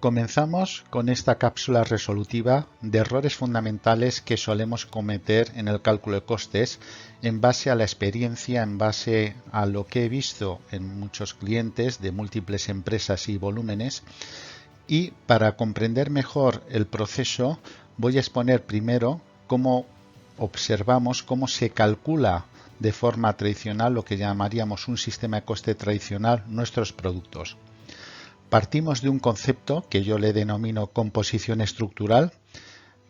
Comenzamos con esta cápsula resolutiva de errores fundamentales que solemos cometer en el cálculo de costes en base a la experiencia, en base a lo que he visto en muchos clientes de múltiples empresas y volúmenes. Y para comprender mejor el proceso voy a exponer primero cómo observamos, cómo se calcula de forma tradicional lo que llamaríamos un sistema de coste tradicional nuestros productos. Partimos de un concepto que yo le denomino composición estructural,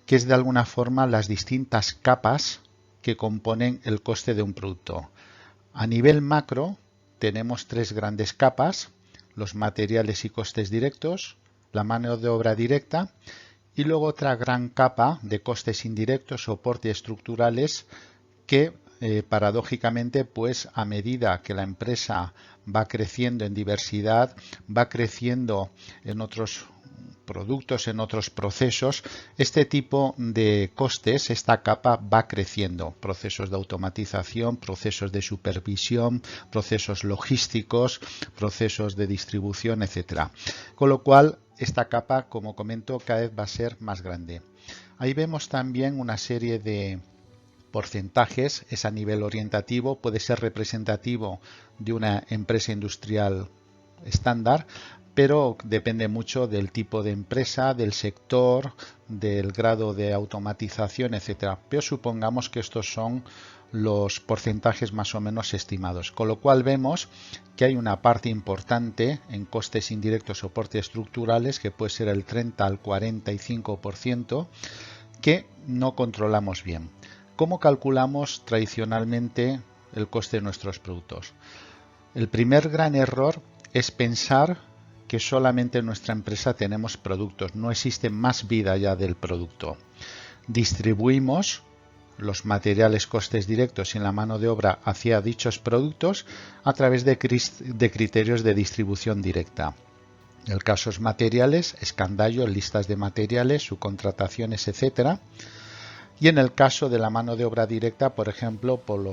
que es de alguna forma las distintas capas que componen el coste de un producto. A nivel macro tenemos tres grandes capas: los materiales y costes directos, la mano de obra directa y luego otra gran capa de costes indirectos, soporte estructurales, que paradójicamente, pues a medida que la empresa va creciendo en diversidad, va creciendo en otros productos, en otros procesos, este tipo de costes, esta capa va creciendo. Procesos de automatización, procesos de supervisión, procesos logísticos, procesos de distribución, etcétera. Con lo cual, esta capa, como comento, cada vez va a ser más grande. Ahí vemos también una serie de porcentajes, es a nivel orientativo, puede ser representativo de una empresa industrial estándar, pero depende mucho del tipo de empresa, del sector, del grado de automatización, etcétera. Pero supongamos que estos son los porcentajes más o menos estimados, con lo cual vemos que hay una parte importante en costes indirectos, soporte estructurales, que puede ser el 30 al 45%, que no controlamos bien. ¿Cómo calculamos tradicionalmente el coste de nuestros productos? El primer gran error es pensar que solamente en nuestra empresa tenemos productos, no existe más vida allá del producto. Distribuimos los materiales, costes directos y la mano de obra hacia dichos productos a través de criterios de distribución directa. En el caso de materiales, escandallo, listas de materiales, subcontrataciones, etcétera. Y en el caso de la mano de obra directa, por ejemplo, por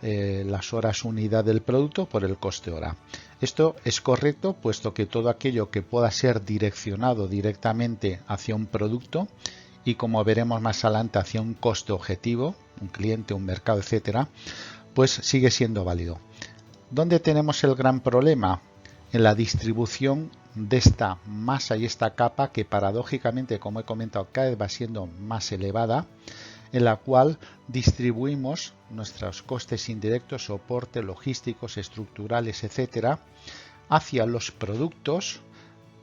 las horas unidad del producto, por el coste hora. Esto es correcto, puesto que todo aquello que pueda ser direccionado directamente hacia un producto y, como veremos más adelante, hacia un coste objetivo, un cliente, un mercado, etcétera, pues sigue siendo válido. ¿Dónde tenemos el gran problema? En la distribución de esta masa y esta capa, que paradójicamente, como he comentado, cada vez va siendo más elevada, en la cual distribuimos nuestros costes indirectos, soporte, logísticos, estructurales, etcétera, hacia los productos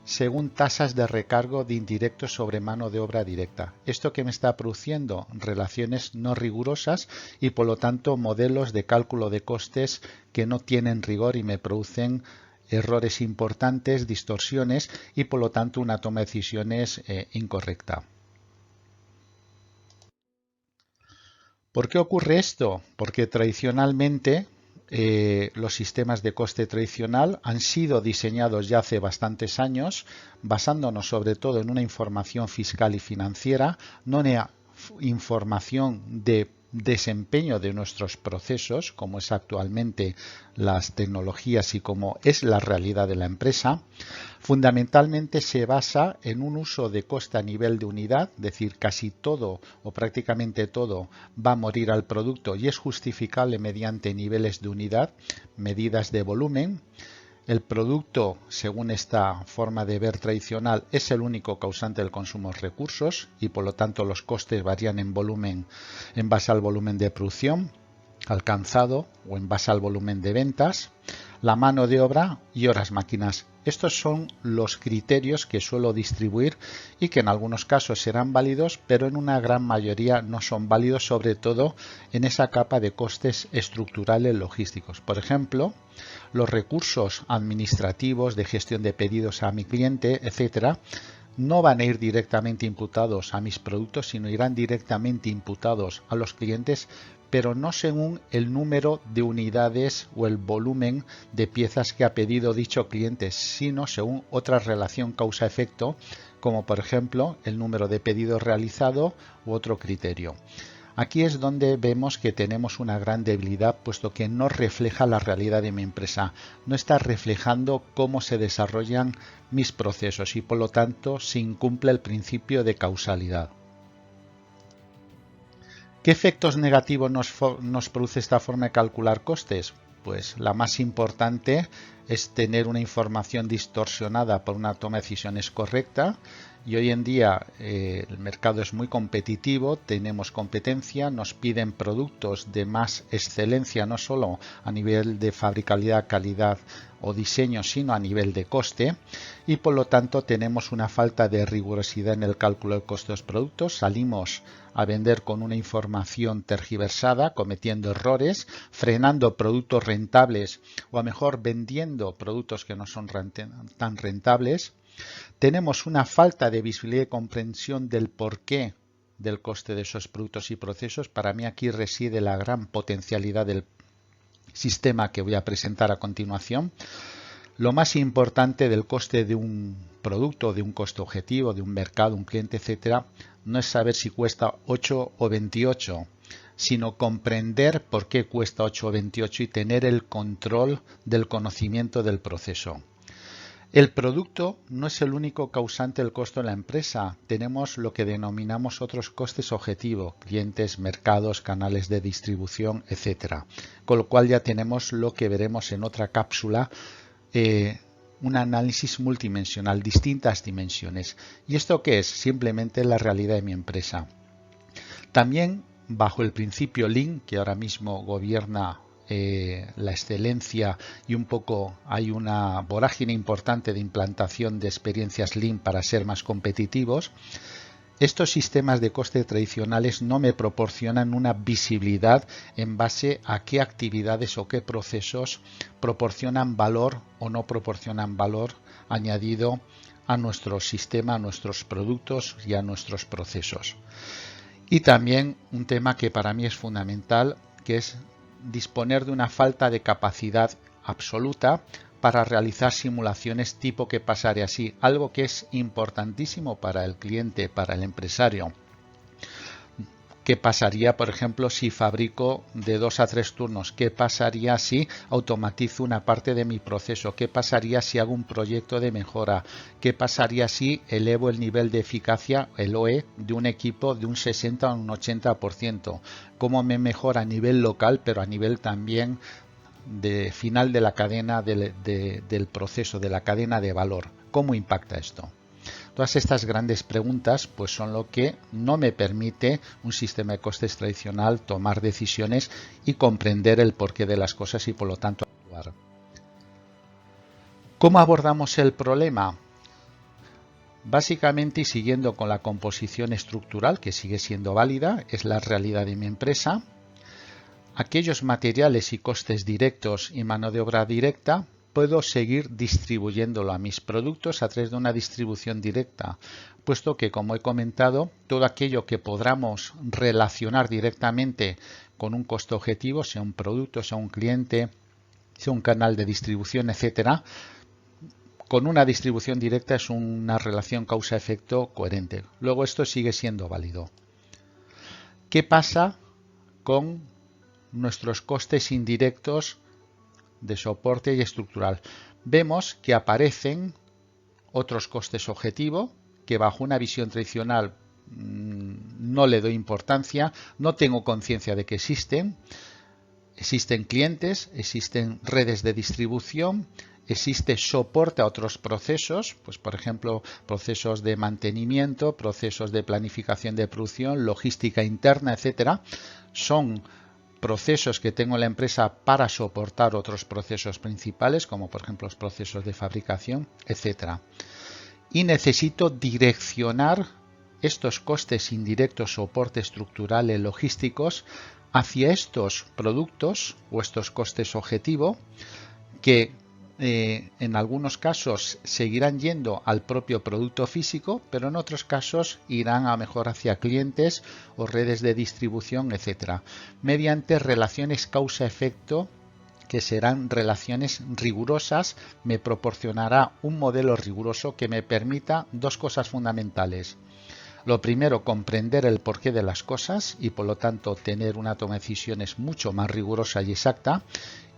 según tasas de recargo de indirectos sobre mano de obra directa. Esto que me está produciendo relaciones no rigurosas y, por lo tanto, modelos de cálculo de costes que no tienen rigor y me producen errores importantes, distorsiones y, por lo tanto, una toma de decisiones incorrecta. ¿Por qué ocurre esto? Porque tradicionalmente los sistemas de coste tradicional han sido diseñados ya hace bastantes años, basándonos sobre todo en una información fiscal y financiera, no en una información de desempeño de nuestros procesos, como es actualmente las tecnologías y como es la realidad de la empresa. Fundamentalmente se basa en un uso de coste a nivel de unidad, es decir, casi todo o prácticamente todo va a morir al producto y es justificable mediante niveles de unidad, medidas de volumen. El producto, según esta forma de ver tradicional, es el único causante del consumo de recursos y, por lo tanto, los costes varían en volumen en base al volumen de producción alcanzado o en base al volumen de ventas, la mano de obra y horas máquinas. Estos son los criterios que suelo distribuir y que en algunos casos serán válidos, pero en una gran mayoría no son válidos, sobre todo en esa capa de costes estructurales logísticos. Por ejemplo, los recursos administrativos de gestión de pedidos a mi cliente, etcétera, no van a ir directamente imputados a mis productos, sino irán directamente imputados a los clientes, pero no según el número de unidades o el volumen de piezas que ha pedido dicho cliente, sino según otra relación causa-efecto, como por ejemplo el número de pedidos realizado u otro criterio. Aquí es donde vemos que tenemos una gran debilidad, puesto que no refleja la realidad de mi empresa, no está reflejando cómo se desarrollan mis procesos y por lo tanto se incumple el principio de causalidad. ¿Qué efectos negativos nos produce esta forma de calcular costes? Pues la más importante es tener una información distorsionada por una toma de decisiones correcta, y hoy en día el mercado es muy competitivo, tenemos competencia, nos piden productos de más excelencia, no solo a nivel de fabricabilidad, calidad o diseño, sino a nivel de coste, y por lo tanto tenemos una falta de rigurosidad en el cálculo del coste de los productos, salimos a vender con una información tergiversada, cometiendo errores, frenando productos rentables o a mejor vendiendo productos que no son tan rentables. Tenemos una falta de visibilidad y comprensión del porqué del coste de esos productos y procesos. Para mí aquí reside la gran potencialidad del sistema que voy a presentar a continuación. Lo más importante del coste de un producto, de un coste objetivo, de un mercado, un cliente, etcétera, no es saber si cuesta 8 o 28, sino comprender por qué cuesta 8 o 28 y tener el control del conocimiento del proceso. El producto no es el único causante del costo en la empresa. Tenemos lo que denominamos otros costes objetivo, clientes, mercados, canales de distribución, etcétera. Con lo cual ya tenemos lo que veremos en otra cápsula, un análisis multidimensional, distintas dimensiones. ¿Y esto qué es? Simplemente la realidad de mi empresa. También bajo el principio Lean, que ahora mismo gobierna la excelencia, y un poco hay una vorágine importante de implantación de experiencias Lean para ser más competitivos. Estos sistemas de coste tradicionales no me proporcionan una visibilidad en base a qué actividades o qué procesos proporcionan valor o no proporcionan valor añadido a nuestro sistema, a nuestros productos y a nuestros procesos. Y también un tema que para mí es fundamental, que es disponer de una falta de capacidad absoluta para realizar simulaciones tipo qué pasaría si, algo que es importantísimo para el cliente, para el empresario. ¿Qué pasaría, por ejemplo, si fabrico de 2 a 3 turnos? ¿Qué pasaría si automatizo una parte de mi proceso? ¿Qué pasaría si hago un proyecto de mejora? ¿Qué pasaría si elevo el nivel de eficacia, el OE, de un equipo de un 60 a un 80%? ¿Cómo me mejora a nivel local, pero a nivel también de final de la cadena del proceso, de la cadena de valor? ¿Cómo impacta esto? Todas estas grandes preguntas pues son lo que no me permite un sistema de costes tradicional tomar decisiones y comprender el porqué de las cosas y por lo tanto actuar. ¿Cómo abordamos el problema? Básicamente, y siguiendo con la composición estructural, que sigue siendo válida, es la realidad de mi empresa. Aquellos materiales y costes directos y mano de obra directa, puedo seguir distribuyéndolo a mis productos a través de una distribución directa, puesto que, como he comentado, todo aquello que podamos relacionar directamente con un coste objetivo, sea un producto, sea un cliente, sea un canal de distribución, etcétera, con una distribución directa es una relación causa-efecto coherente. Luego esto sigue siendo válido. ¿Qué pasa con nuestros costes indirectos de soporte y estructural? Vemos que aparecen otros costes objetivo que bajo una visión tradicional no le doy importancia, no tengo conciencia de que existen. Existen clientes, existen redes de distribución, existe soporte a otros procesos, pues por ejemplo procesos de mantenimiento, procesos de planificación de producción, logística interna, etcétera. Son procesos que tengo en la empresa para soportar otros procesos principales, como por ejemplo los procesos de fabricación, etcétera. Y necesito direccionar estos costes indirectos, soporte estructurales, logísticos, hacia estos productos o estos costes objetivo que en algunos casos seguirán yendo al propio producto físico, pero en otros casos irán a mejor hacia clientes o redes de distribución, etcétera, mediante relaciones causa-efecto que serán relaciones rigurosas. Me proporcionará un modelo riguroso que me permita dos cosas fundamentales: Lo primero, comprender el porqué de las cosas y por lo tanto tener una toma de decisiones mucho más rigurosa y exacta.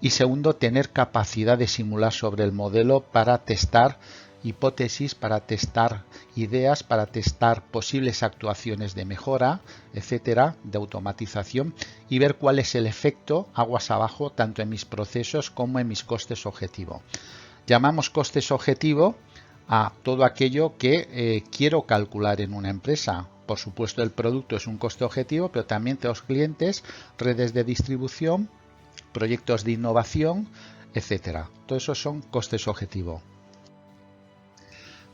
Y segundo, tener capacidad de simular sobre el modelo para testar hipótesis, para testar ideas, para testar posibles actuaciones de mejora, etcétera, de automatización y ver cuál es el efecto aguas abajo tanto en mis procesos como en mis costes objetivo. Llamamos costes objetivo a todo aquello que quiero calcular en una empresa. Por supuesto, el producto es un coste objetivo, pero también tenemos clientes, redes de distribución, proyectos de innovación, etcétera. Todo eso son costes objetivo.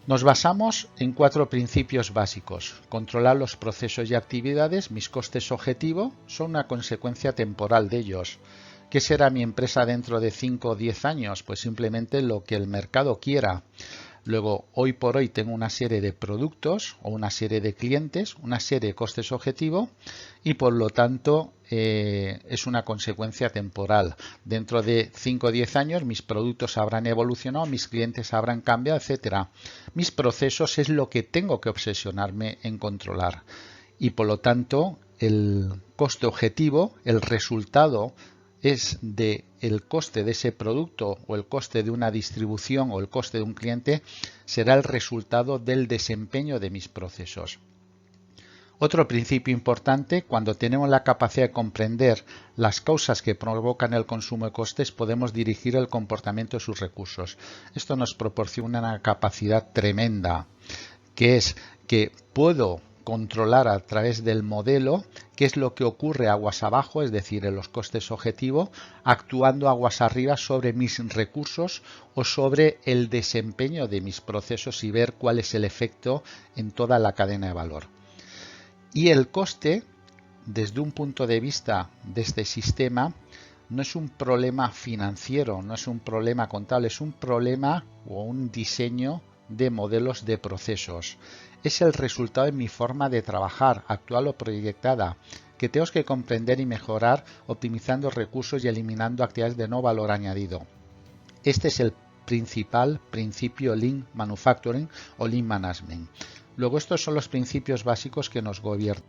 Nos basamos en 4 principios básicos. Controlar los procesos y actividades. Mis costes objetivo son una consecuencia temporal de ellos. ¿Qué será mi empresa dentro de 5 o 10 años? Pues simplemente lo que el mercado quiera. Luego, hoy por hoy tengo una serie de productos o una serie de clientes, una serie de costes objetivo y por lo tanto es una consecuencia temporal. Dentro de 5 o 10 años mis productos habrán evolucionado, mis clientes habrán cambiado, etcétera. Mis procesos es lo que tengo que obsesionarme en controlar y por lo tanto el coste objetivo, el resultado es de el coste de ese producto o el coste de una distribución o el coste de un cliente será el resultado del desempeño de mis procesos. Otro principio importante, cuando tenemos la capacidad de comprender las causas que provocan el consumo de costes, podemos dirigir el comportamiento de sus recursos. Esto nos proporciona una capacidad tremenda, que es que puedo controlar a través del modelo qué es lo que ocurre aguas abajo, es decir, en los costes objetivo, actuando aguas arriba sobre mis recursos o sobre el desempeño de mis procesos y ver cuál es el efecto en toda la cadena de valor. Y el coste, desde un punto de vista de este sistema, no es un problema financiero, no es un problema contable, es un problema o un diseño de modelos de procesos. Es el resultado de mi forma de trabajar, actual o proyectada, que tengo que comprender y mejorar optimizando recursos y eliminando actividades de no valor añadido. Este es el principal principio Lean Manufacturing o Lean Management. Luego estos son los principios básicos que nos gobiernan.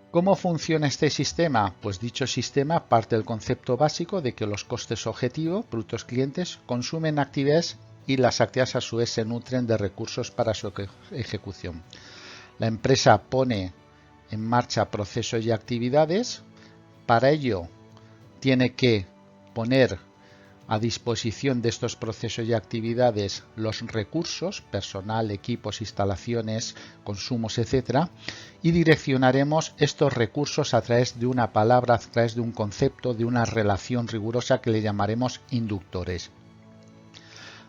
¿Cómo funciona este sistema? Pues dicho sistema parte del concepto básico de que los costes objetivo, productos clientes, consumen actividades y las actividades a su vez se nutren de recursos para su ejecución. La empresa pone en marcha procesos y actividades. Para ello tiene que poner a disposición de estos procesos y actividades los recursos, personal, equipos, instalaciones, consumos, etcétera, y direccionaremos estos recursos a través de una palabra, a través de un concepto, de una relación rigurosa que le llamaremos inductores.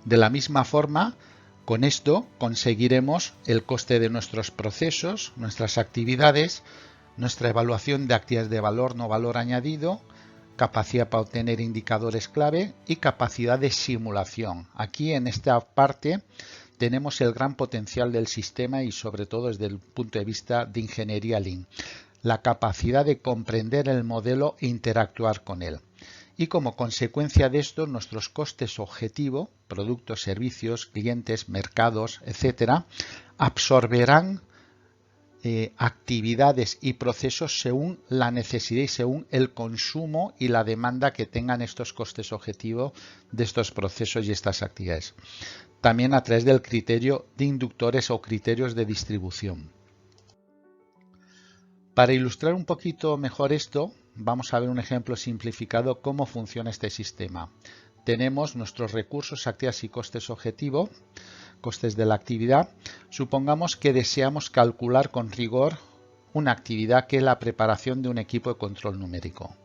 De la misma forma, con esto conseguiremos el coste de nuestros procesos, nuestras actividades, nuestra evaluación de actividades de valor, no valor añadido, capacidad para obtener indicadores clave y capacidad de simulación. Aquí en esta parte tenemos el gran potencial del sistema y sobre todo desde el punto de vista de ingeniería Lean, la capacidad de comprender el modelo e interactuar con él. Y como consecuencia de esto, nuestros costes objetivo, productos, servicios, clientes, mercados, etcétera, absorberán actividades y procesos según la necesidad y según el consumo y la demanda que tengan estos costes objetivo de estos procesos y estas actividades. También a través del criterio de inductores o criterios de distribución. Para ilustrar un poquito mejor esto, vamos a ver un ejemplo simplificado cómo funciona este sistema. Tenemos nuestros recursos, actividades y costes objetivo, costes de la actividad. Supongamos que deseamos calcular con rigor una actividad que es la preparación de un equipo de control numérico.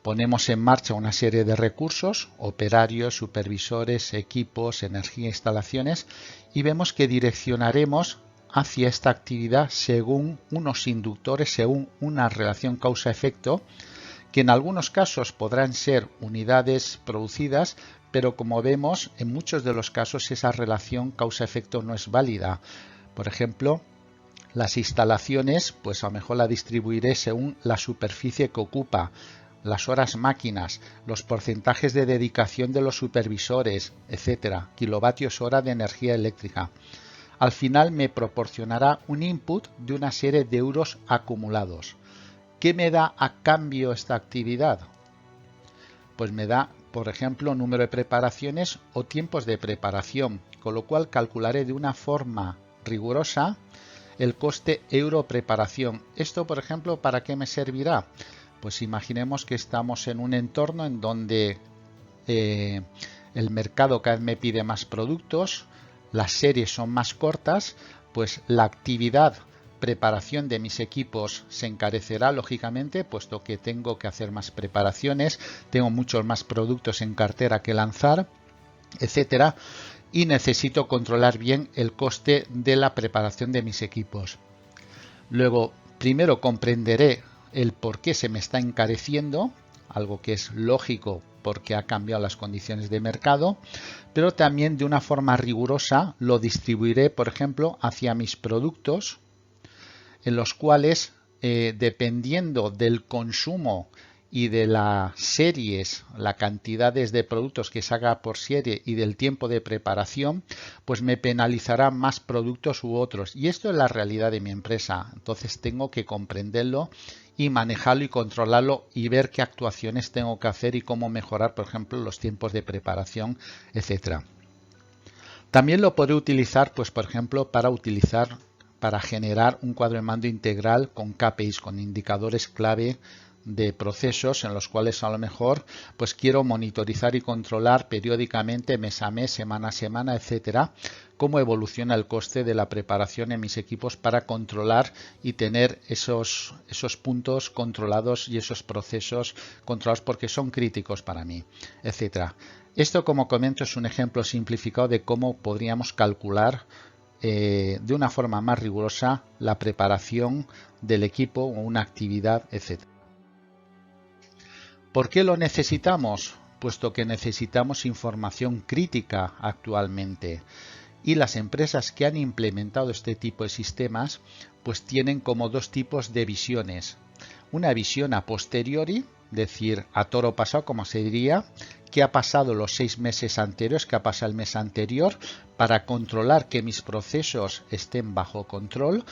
Ponemos en marcha una serie de recursos, operarios, supervisores, equipos, energía, instalaciones y vemos que direccionaremos hacia esta actividad según unos inductores, según una relación causa-efecto, que en algunos casos podrán ser unidades producidas, pero como vemos, en muchos de los casos esa relación causa-efecto no es válida. Por ejemplo, las instalaciones, pues a lo mejor la distribuiré según la superficie que ocupa, las horas máquinas, los porcentajes de dedicación de los supervisores, etcétera, kilovatios hora de energía eléctrica. al final me proporcionará un input de una serie de euros acumulados. ¿Qué me da a cambio esta actividad? Pues me da, por ejemplo, número de preparaciones o tiempos de preparación, con lo cual calcularé de una forma rigurosa el coste euro preparación. Esto, por ejemplo, ¿para qué me servirá? Pues imaginemos que estamos en un entorno en donde el mercado cada vez me pide más productos, las series son más cortas, pues la actividad preparación de mis equipos se encarecerá lógicamente, puesto que tengo que hacer más preparaciones, tengo muchos más productos en cartera que lanzar, etcétera, y necesito controlar bien el coste de la preparación de mis equipos. Luego, primero comprenderé el por qué se me está encareciendo, algo que es lógico porque ha cambiado las condiciones de mercado, pero también de una forma rigurosa lo distribuiré, por ejemplo, hacia mis productos, en los cuales, dependiendo del consumo y de las series, las cantidades de productos que se haga por serie y del tiempo de preparación, pues me penalizará más productos u otros. Y esto es la realidad de mi empresa. Entonces tengo que comprenderlo y manejarlo y controlarlo y ver qué actuaciones tengo que hacer y cómo mejorar, por ejemplo, los tiempos de preparación, etcétera. También lo podré utilizar, pues por ejemplo, para generar un cuadro de mando integral con KPIs, con indicadores clave de procesos en los cuales a lo mejor pues quiero monitorizar y controlar periódicamente, mes a mes, semana a semana, etcétera, cómo evoluciona el coste de la preparación en mis equipos para controlar y tener esos puntos controlados y esos procesos controlados porque son críticos para mí, etcétera. Esto, como comento, es un ejemplo simplificado de cómo podríamos calcular de una forma más rigurosa la preparación del equipo o una actividad, etc. ¿Por qué lo necesitamos? Puesto que necesitamos información crítica actualmente, y las empresas que han implementado este tipo de sistemas pues tienen como dos tipos de visiones. Una visión a posteriori, es decir, a toro pasado, como se diría, qué ha pasado los 6 meses anteriores, qué ha pasado el mes anterior, para controlar que mis procesos estén bajo control,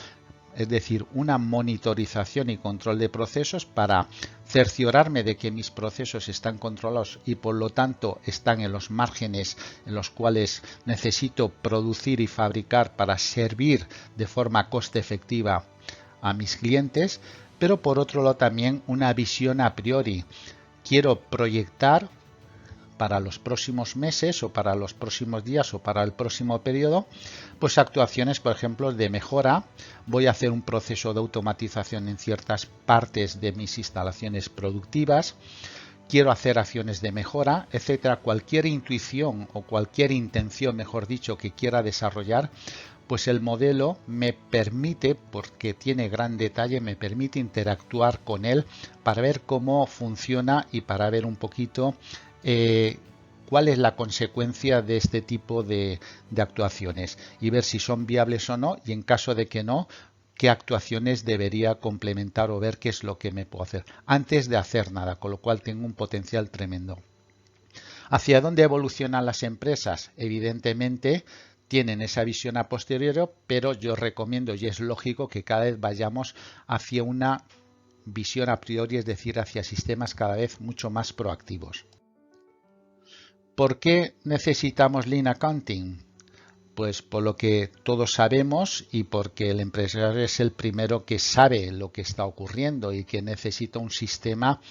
es decir, una monitorización y control de procesos para cerciorarme de que mis procesos están controlados y por lo tanto están en los márgenes en los cuales necesito producir y fabricar para servir de forma coste efectiva a mis clientes, pero por otro lado también una visión a priori. Quiero proyectar para los próximos meses o para los próximos días o para el próximo periodo, pues actuaciones, por ejemplo, de mejora. Voy a hacer un proceso de automatización en ciertas partes de mis instalaciones productivas. Quiero hacer acciones de mejora, etcétera. Cualquier intuición o cualquier intención, mejor dicho, que quiera desarrollar, pues el modelo me permite, porque tiene gran detalle, me permite interactuar con él para ver cómo funciona y para ver un poquito cuál es la consecuencia de este tipo de actuaciones y ver si son viables o no, y en caso de que no, qué actuaciones debería complementar o ver qué es lo que me puedo hacer antes de hacer nada, con lo cual tengo un potencial tremendo. ¿Hacia dónde evolucionan las empresas? Evidentemente tienen esa visión a posteriori, pero yo recomiendo y es lógico que cada vez vayamos hacia una visión a priori, es decir, hacia sistemas cada vez mucho más proactivos. ¿Por qué necesitamos Lean Accounting? Pues por lo que todos sabemos y porque el empresario es el primero que sabe lo que está ocurriendo y que necesita un sistema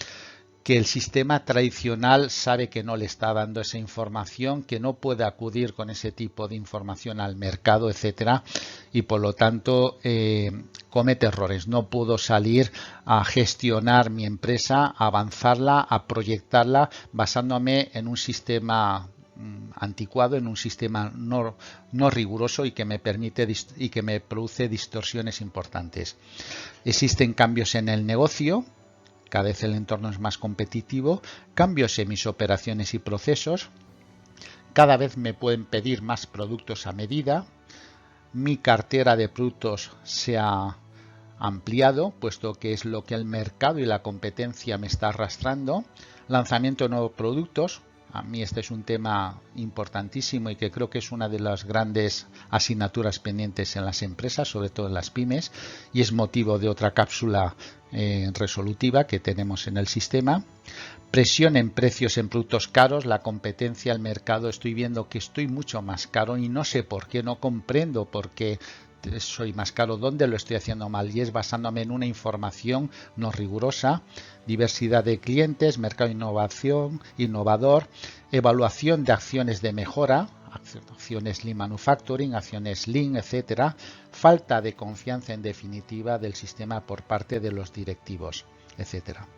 que el sistema tradicional sabe que no le está dando esa información, que no puede acudir con ese tipo de información al mercado, etcétera, y por lo tanto comete errores. No puedo salir a gestionar mi empresa, a avanzarla, a proyectarla basándome en un sistema anticuado, en un sistema no riguroso y que me permite y que me produce distorsiones importantes. Existen cambios en el negocio. Cada vez el entorno es más competitivo, cambios en mis operaciones y procesos, cada vez me pueden pedir más productos a medida, mi cartera de productos se ha ampliado, puesto que es lo que el mercado y la competencia me está arrastrando, lanzamiento de nuevos productos, A mí este es un tema importantísimo y que creo que es una de las grandes asignaturas pendientes en las empresas, sobre todo en las pymes, y es motivo de otra cápsula resolutiva que tenemos en el sistema. Presión en precios en productos caros, la competencia, el mercado. Estoy viendo que estoy mucho más caro y no sé por qué, no comprendo por qué soy más caro, dónde lo estoy haciendo mal, y es basándome en una información no rigurosa. Diversidad de clientes, mercado innovador, evaluación de acciones de mejora, acciones Lean Manufacturing, acciones Lean, etcétera. Falta de confianza, en definitiva, del sistema por parte de los directivos, etcétera.